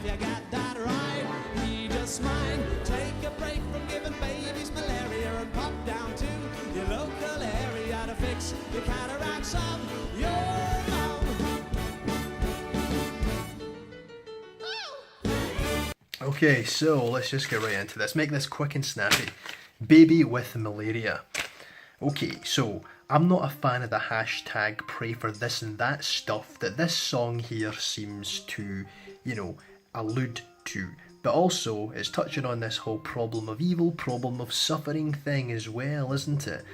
if you get that right. He just might take a break from giving babies malaria and pop down to your local area to fix the cataracts of your mouth. Okay, so let's just get right into this. Make this quick and snappy. Baby with malaria. Okay, so I'm not a fan of the hashtag pray for this and that stuff that this song here seems to, you know, allude to. But also, it's touching on this whole problem of evil, problem of suffering thing as well, isn't it?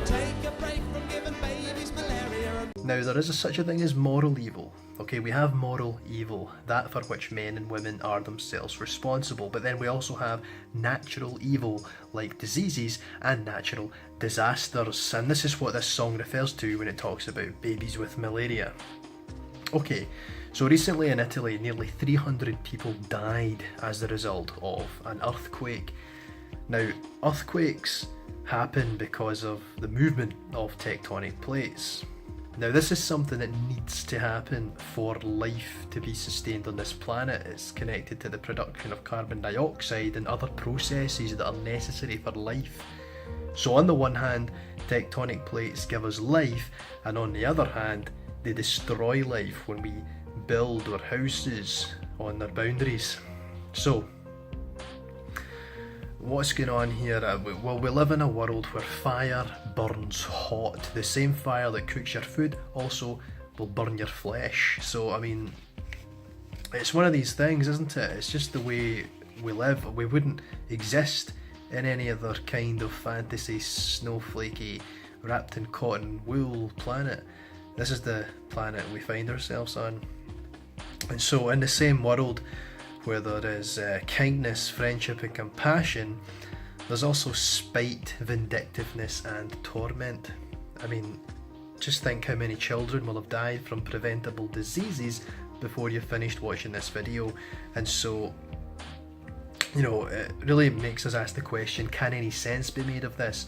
Take a break from giving babies malaria. Now, there is such a thing as moral evil. Okay, we have moral evil, that for which men and women are themselves responsible, but then we also have natural evil, like diseases and natural disasters, and this is what this song refers to when it talks about babies with malaria. Okay, so recently in Italy, nearly 300 people died as a result of an earthquake. Now, earthquakes happen because of the movement of tectonic plates. Now, this is something that needs to happen for life to be sustained on this planet. It's connected to the production of carbon dioxide and other processes that are necessary for life. So on the one hand, tectonic plates give us life, and on the other hand, they destroy life when we build our houses on their boundaries. So, what's going on here? Well, we live in a world where fire burns hot. The same fire that cooks your food also will burn your flesh. So, I mean, it's one of these things, isn't it? It's just the way we live. We wouldn't exist in any other kind of fantasy, snowflakey, wrapped in cotton wool planet. This is the planet we find ourselves on. And so, in the same world where there is kindness, friendship and compassion, there's also spite, vindictiveness and torment. I mean, just think how many children will have died from preventable diseases before you finished watching this video. And so, you know, it really makes us ask the question, can any sense be made of this?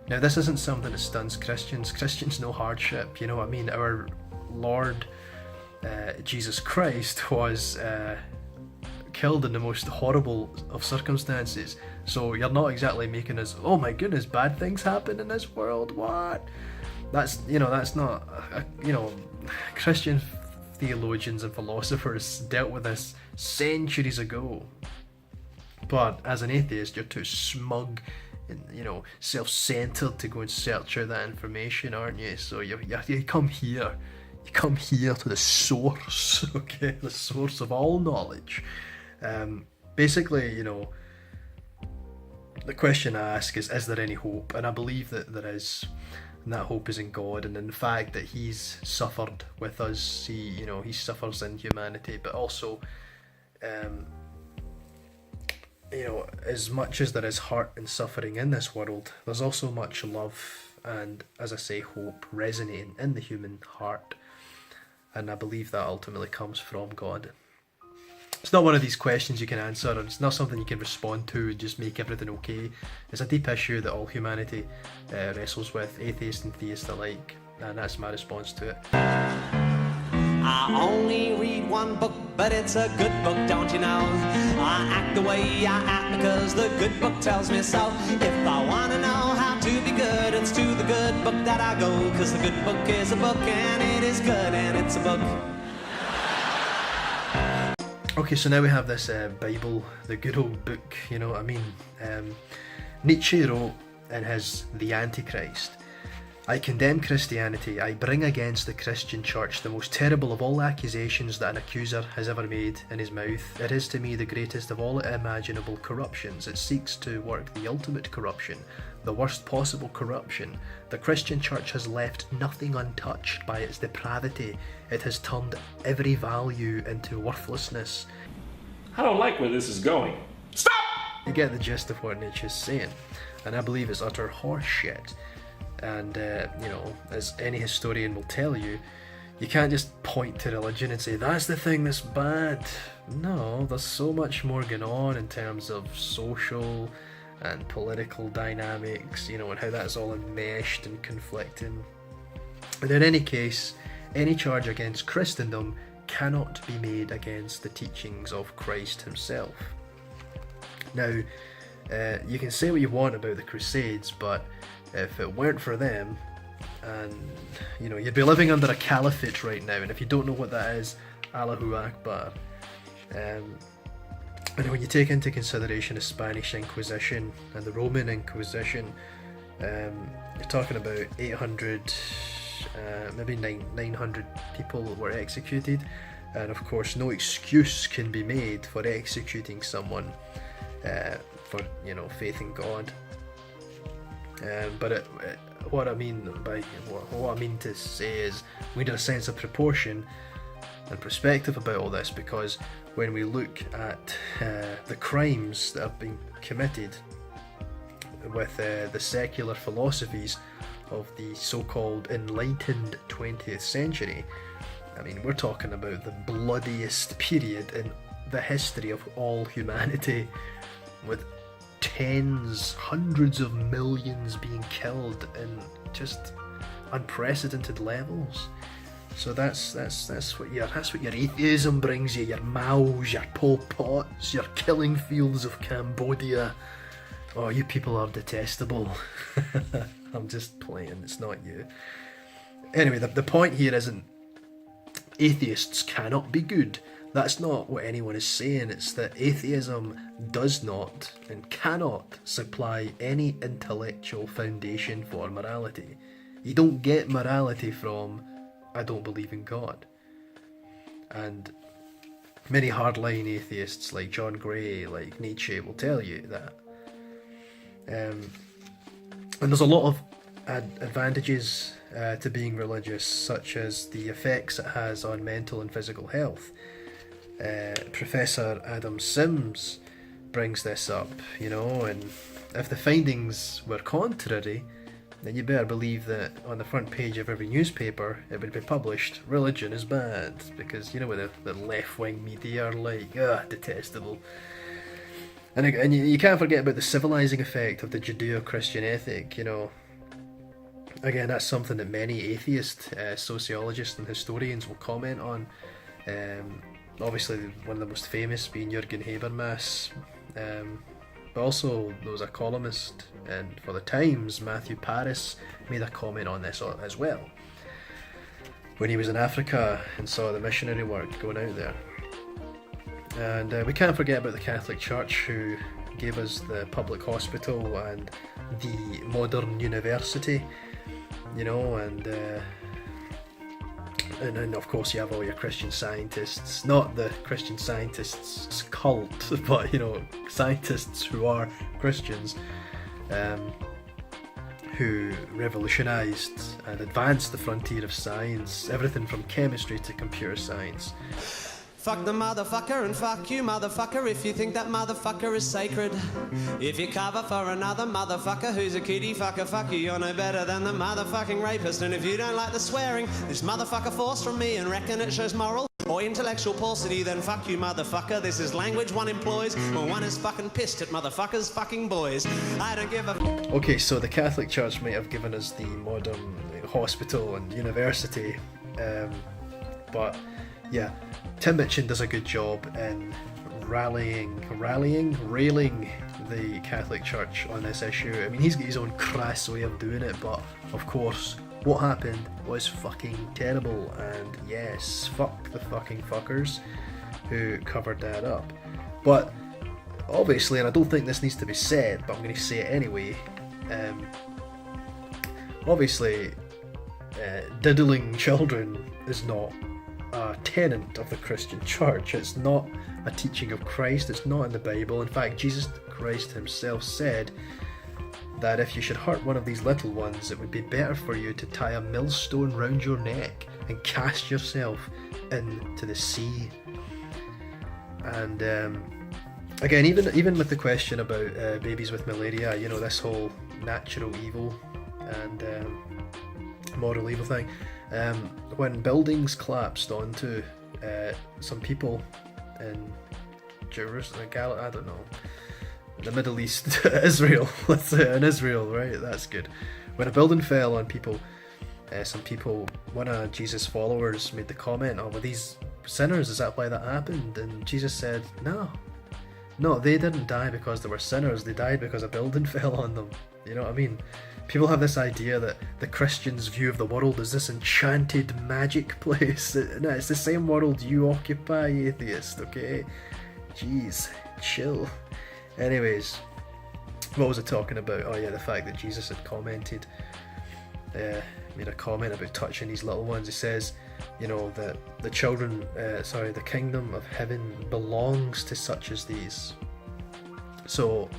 Now, this isn't something that stuns Christians. Christians know hardship, you know what I mean? Our Lord Jesus Christ was killed in the most horrible of circumstances, so you're not exactly making us, oh my goodness, bad things happen in this world, what? That's, you know, that's not, you know, Christian theologians and philosophers dealt with this centuries ago. But as an atheist, you're too smug and, you know, self-centered to go and search out that information, aren't you? So you come here. You come here to the source, okay? The source of all knowledge. Basically, you know, the question I ask is there any hope? And I believe that there is, and that hope is in God, and in the fact that He's suffered with us. He suffers in humanity, but also, you know, as much as there is hurt and suffering in this world, there's also much love and, as I say, hope resonating in the human heart. And I believe that ultimately comes from God. It's not one of these questions you can answer, and it's not something you can respond to and just make everything okay. It's a deep issue that all humanity wrestles with, atheists and theists alike, and that's my response to it. I only read one book, but it's a good book, don't you know? I act the way I act because the good book tells me so. If I want to know how to be good, it's to the good book that I go, because the good book is a book and it is good and it's a book. Okay, so now we have this Bible, the good old book, you know what I mean? Nietzsche wrote in his The Antichrist, I condemn Christianity. I bring against the Christian church the most terrible of all accusations that an accuser has ever made in his mouth. It is to me the greatest of all imaginable corruptions. It seeks to work the ultimate corruption, the worst possible corruption. The Christian church has left nothing untouched by its depravity. It has turned every value into worthlessness. I don't like where this is going. Stop! You get the gist of what Nietzsche's saying, and I believe it's utter horseshit. And, you know, as any historian will tell you, you can't just point to religion and say, that's the thing that's bad. No, there's so much more going on in terms of social and political dynamics, you know, and how that's all enmeshed and conflicting. And in any case, any charge against Christendom cannot be made against the teachings of Christ himself. Now, you can say what you want about the Crusades, but if it weren't for them, and you'd be living under a caliphate right now, and if you don't know what that is, Allahu Akbar. And when you take into consideration the Spanish Inquisition and the Roman Inquisition, you're talking about 800, maybe 900 people were executed, and of course no excuse can be made for executing someone for faith in God. But what I mean to say is we need a sense of proportion and perspective about all this, because when we look at the crimes that have been committed with the secular philosophies of the so-called enlightened 20th century, I mean, we're talking about the bloodiest period in the history of all humanity, with tens, hundreds of millions being killed in just unprecedented levels. So that's what your atheism brings you, your Maos, your Pol Pots, your killing fields of Cambodia. Oh, you people are detestable. I'm just playing, it's not you. Anyway, the point here isn't atheists cannot be good. That's not what anyone is saying. It's that atheism does not and cannot supply any intellectual foundation for morality. You don't get morality from I don't believe in God. And many hardline atheists like John Gray, like Nietzsche, will tell you that. And there's a lot of advantages to being religious, such as the effects it has on mental and physical health. Professor Adam Sims brings this up, and if the findings were contrary, then you better believe that on the front page of every newspaper it would be published, religion is bad, because what the left-wing media are like, detestable. And you can't forget about the civilizing effect of the Judeo-Christian ethic, Again, that's something that many atheist sociologists and historians will comment on. Obviously, one of the most famous being Jürgen Habermas, but also there was a columnist and for the Times, Matthew Paris, made a comment on this as well when he was in Africa and saw the missionary work going out there. And we can't forget about the Catholic Church, who gave us the public hospital and the modern university, and then of course you have all your Christian Scientists, not the Christian Scientists cult, but scientists who are Christians, who revolutionised and advanced the frontier of science, everything from chemistry to computer science. Fuck the motherfucker and fuck you, motherfucker, if you think that motherfucker is sacred. If you cover for another motherfucker who's a kitty fucker, fuck you, you're no better than the motherfucking rapist. And if you don't like the swearing this motherfucker forced from me and reckon it shows moral or intellectual paucity, then fuck you, motherfucker. This is language one employs when one is fucking pissed at motherfuckers fucking boys. I don't give a... Okay, so the Catholic Church might have given us the modern hospital and university, but yeah, Tim Minchin does a good job in railing the Catholic Church on this issue. I mean, he's got his own crass way of doing it, but of course, what happened was fucking terrible, and yes, fuck the fucking fuckers who covered that up. But obviously, and I don't think this needs to be said, but I'm going to say it anyway, obviously, diddling children is not a tenet of the Christian Church. It's not a teaching of Christ. It's not in the Bible. In fact, Jesus Christ himself said that if you should hurt one of these little ones, it would be better for you to tie a millstone round your neck and cast yourself into the sea. And again, even with the question about babies with malaria, this whole natural evil and moral evil thing, when buildings collapsed onto some people in Jerusalem, I don't know, the Middle East, Israel, let's say in Israel, right? That's good. When a building fell on people, some people, one of Jesus' followers made the comment, oh, well, these sinners? Is that why that happened? And Jesus said, no, they didn't die because they were sinners. They died because a building fell on them. You know what I mean? People have this idea that the Christian's view of the world is this enchanted magic place. No, it's the same world you occupy, atheist, okay? Jeez, chill. Anyways, what was I talking about? Oh yeah, the fact that Jesus had commented, made a comment about touching these little ones. He says, you know, that the kingdom of heaven belongs to such as these. So,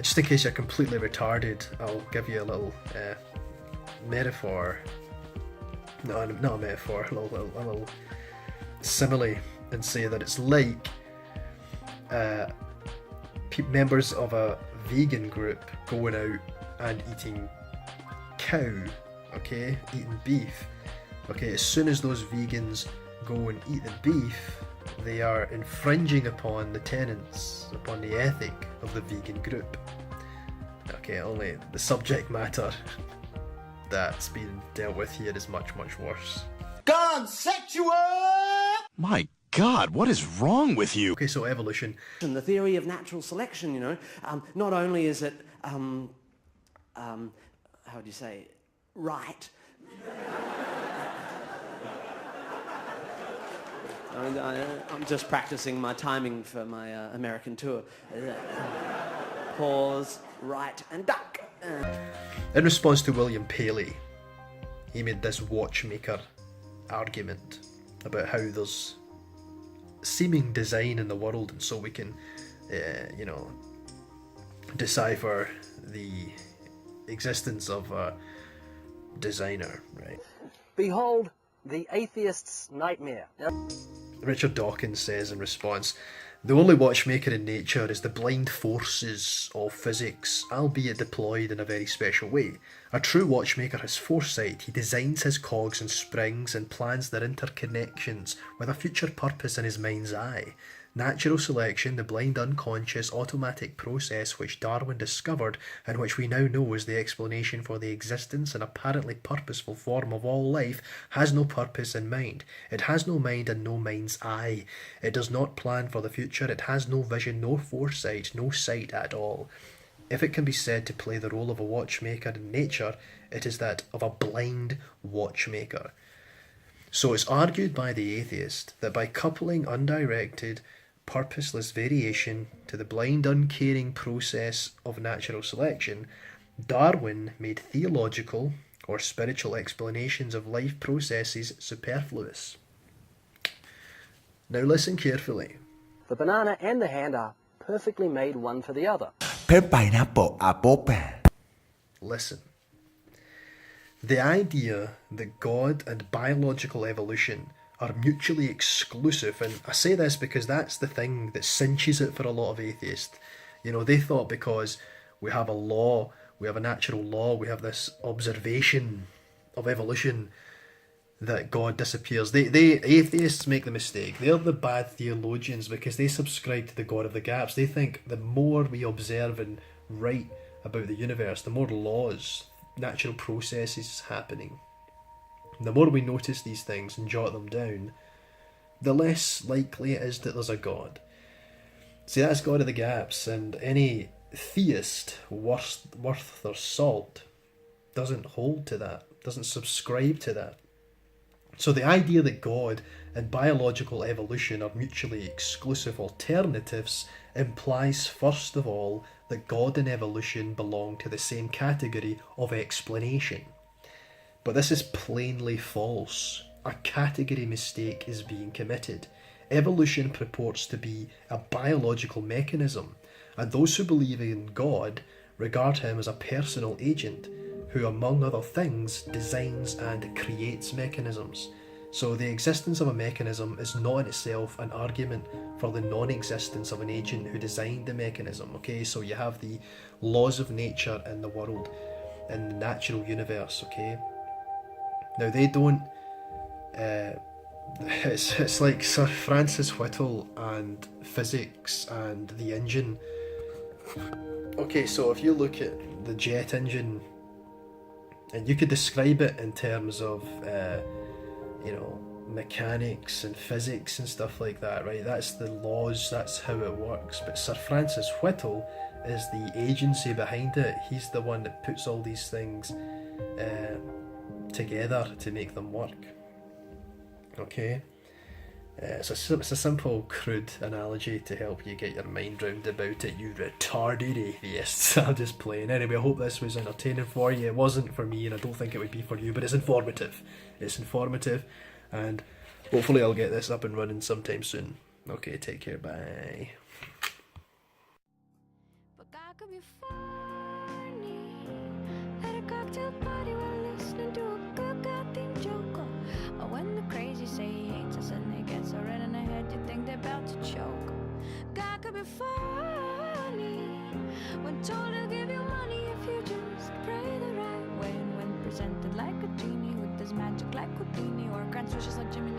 just in case you're completely retarded, I'll give you a little metaphor. No, not a metaphor, a little simile, and say that it's like members of a vegan group going out and eating cow, okay, eating beef. Okay, as soon as those vegans go and eat the beef, they are infringing upon the tenets, upon the ethic of the vegan group. Okay, only the subject matter that's being dealt with here is much, much worse. God set you up! My God, what is wrong with you? Okay, so evolution. And the theory of natural selection, you know, not only is it, how would you say, right. I'm just practicing my timing for my American tour. Pause, right, and duck. In response to William Paley, he made this watchmaker argument about how there's seeming design in the world, and so we can, decipher the existence of a designer, right? Behold the atheist's nightmare. Richard Dawkins says in response, the only watchmaker in nature is the blind forces of physics, albeit deployed in a very special way. A true watchmaker has foresight. He designs his cogs and springs and plans their interconnections with a future purpose in his mind's eye. Natural selection, the blind unconscious automatic process which Darwin discovered and which we now know is the explanation for the existence and apparently purposeful form of all life, has no purpose in mind. It has no mind and no mind's eye. It does not plan for the future. It has no vision, no foresight, no sight at all. If it can be said to play the role of a watchmaker in nature, it is that of a blind watchmaker. So it's argued by the atheist that by coupling undirected, purposeless variation to the blind, uncaring process of natural selection, Darwin made theological or spiritual explanations of life processes superfluous. Now listen carefully. The banana and the hand are perfectly made one for the other. Pineapple, apple. Listen. The idea that God and biological evolution are mutually exclusive, and I say this because that's the thing that cinches it for a lot of atheists. You know, they thought because we have a law, we have a natural law, we have this observation of evolution, that God disappears. They atheists make the mistake. They're the bad theologians because they subscribe to the God of the gaps. They think the more we observe and write about the universe, the more laws, natural processes happening. The more we notice these things and jot them down, the less likely it is that there's a God. See, that's God of the gaps, and any theist worth their salt doesn't hold to that, doesn't subscribe to that. So the idea that God and biological evolution are mutually exclusive alternatives implies, first of all, that God and evolution belong to the same category of explanation. But this is plainly false. A category mistake is being committed. Evolution purports to be a biological mechanism, and those who believe in God regard him as a personal agent who, among other things, designs and creates mechanisms. So the existence of a mechanism is not in itself an argument for the non-existence of an agent who designed the mechanism. Okay, so you have the laws of nature in the world, in the natural universe, okay? Now they don't, it's like Sir Francis Whittle and physics and the engine. Okay, so if you look at the jet engine, and you could describe it in terms of, mechanics and physics and stuff like that, right? That's the laws, that's how it works. But Sir Francis Whittle is the agency behind it. He's the one that puts all these things together to make them work. Okay? It's a simple, crude analogy to help you get your mind round about it, you retarded atheists. I'm just playing. Anyway, I hope this was entertaining for you. It wasn't for me, and I don't think it would be for you, but it's informative. It's informative, and hopefully I'll get this up and running sometime soon. Okay, take care, bye. But God could be funny at a cocktail party while listening to a good goddamn joke. Or when the crazy say he hates us and they get so red in the head you think they're about to choke. God could be funny when told he'll give you money if you just pray the right way. And when presented like a genie with his magic like Houdini, or grants wishes like Jimmy